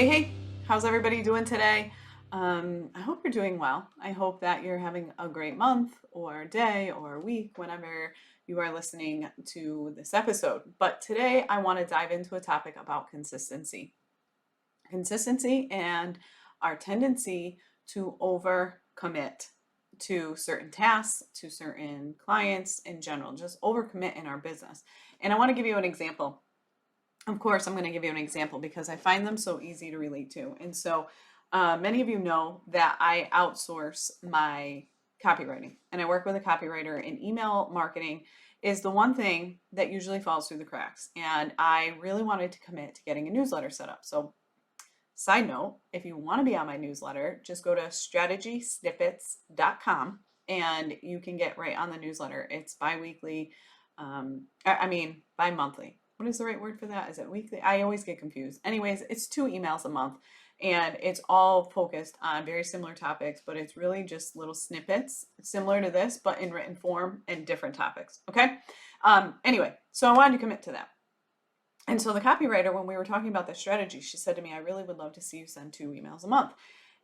Hey, how's everybody doing today? I hope you're doing well. I hope that you're having a great month or day or week whenever you are listening to this episode. But today I want to dive into a topic about consistency. Consistency and our tendency to overcommit to certain tasks, to certain clients in general, just overcommit in our business. And I want to give you an example. Of course, I'm going to give you an example because I find them so easy to relate to. And so many of you know that I outsource my copywriting and I work with a copywriter, and email marketing is the one thing that usually falls through the cracks. And I really wanted to commit to getting a newsletter set up. So side note, if you want to be on my newsletter, just go to strategysnippets.com and you can get right on the newsletter. It's bi-weekly, bi-monthly. What is the right word for that? Is it weekly? I always get confused. Anyways, it's 2 emails a month and it's all focused on very similar topics, but it's really just little snippets similar to this, but in written form and different topics. Okay. Anyway, so I wanted to commit to that. And so the copywriter, when we were talking about the strategy, she said to me, I really would love to see you send 2 emails a month.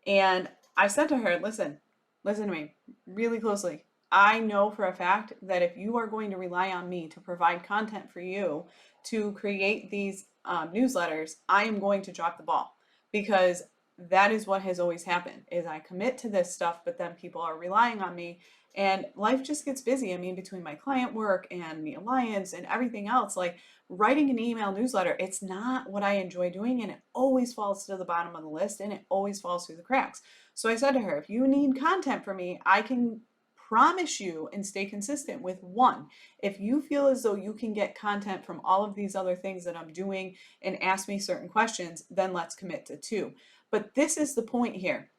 And I said to her, listen to me really closely. I know for a fact that if you are going to rely on me to provide content for you to create these newsletters, I am going to drop the ball, because that is what has always happened is I commit to this stuff, but then people are relying on me and life just gets busy. I mean, between my client work and the alliance and everything else, like writing an email newsletter, it's not what I enjoy doing, and it always falls to the bottom of the list and it always falls through the cracks. So I said to her, if you need content from me, I can promise you and stay consistent with one. If you feel as though you can get content from all of these other things that I'm doing and ask me certain questions, then let's commit to 2. But this is the point here.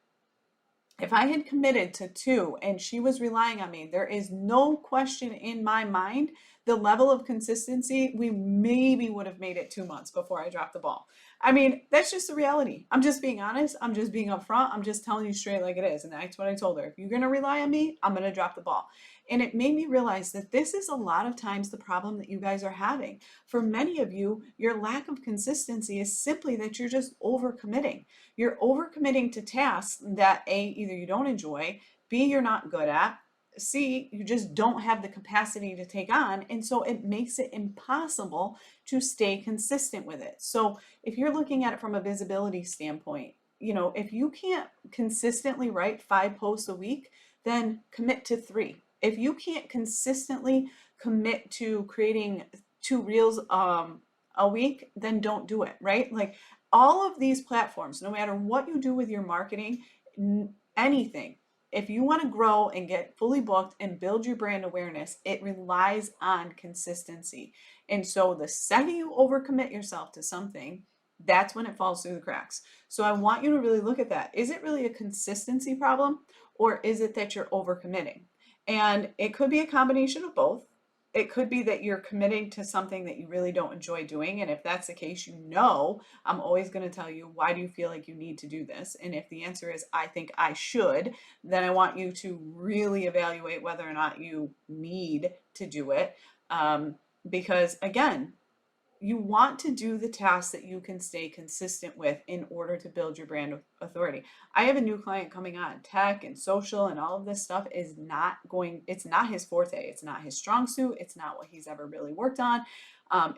If I had committed to 2 and she was relying on me, there is no question in my mind the level of consistency, we maybe would have made it 2 months before I dropped the ball. I mean, that's just the reality. I'm just being honest. I'm just being upfront. I'm just telling you straight like it is. And that's what I told her. If you're going to rely on me, I'm going to drop the ball. And it made me realize that this is a lot of times the problem that you guys are having. For many of you, your lack of consistency is simply that you're just overcommitting. You're overcommitting to tasks that A, either you don't enjoy, B, you're not good at, C, you just don't have the capacity to take on. And so it makes it impossible to stay consistent with it. So if you're looking at it from a visibility standpoint, if you can't consistently write 5 posts a week, then commit to 3. If you can't consistently commit to creating 2 reels a week, then don't do it, right? Like all of these platforms, no matter what you do with your marketing, anything, if you want to grow and get fully booked and build your brand awareness, it relies on consistency. And so the second you overcommit yourself to something, that's when it falls through the cracks. So I want you to really look at that. Is it really a consistency problem, or is it that you're overcommitting? And it could be a combination of both. It could be that you're committing to something that you really don't enjoy doing. And if that's the case, I'm always going to tell you, why do you feel like you need to do this? And if the answer is, I think I should, then I want you to really evaluate whether or not you need to do it. Because again, you want to do the tasks that you can stay consistent with in order to build your brand authority. I have a new client coming on. Tech and social and all of this stuff it's not his forte. It's not his strong suit. It's not what he's ever really worked on.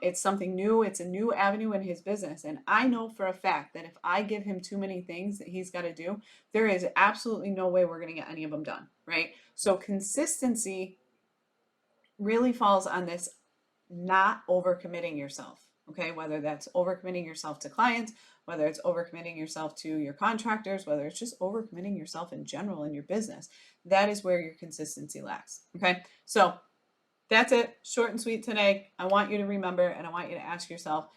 It's something new. It's a new avenue in his business. And I know for a fact that if I give him too many things that he's got to do, there is absolutely no way we're going to get any of them done, right? So consistency really falls on this not overcommitting yourself, okay? Whether that's overcommitting yourself to clients, whether it's overcommitting yourself to your contractors, whether it's just overcommitting yourself in general in your business, that is where your consistency lacks, okay? So that's it, short and sweet today. I want you to remember, and I want you to ask yourself,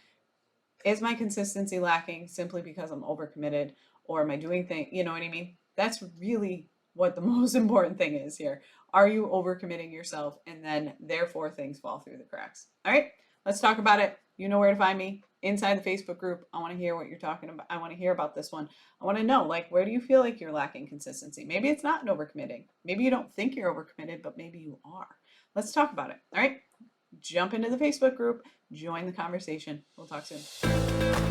is my consistency lacking simply because I'm overcommitted, or am I doing things, you know what I mean? That's really what the most important thing is here. Are you overcommitting yourself, and then therefore things fall through the cracks? All right, let's talk about it. You know where to find me inside the Facebook group. I want to hear what you're talking about. I want to hear about this one. I want to know, like, where do you feel like you're lacking consistency? Maybe it's not an overcommitting. Maybe you don't think you're overcommitted, but maybe you are. Let's talk about it. All right, jump into the Facebook group, join the conversation. We'll talk soon.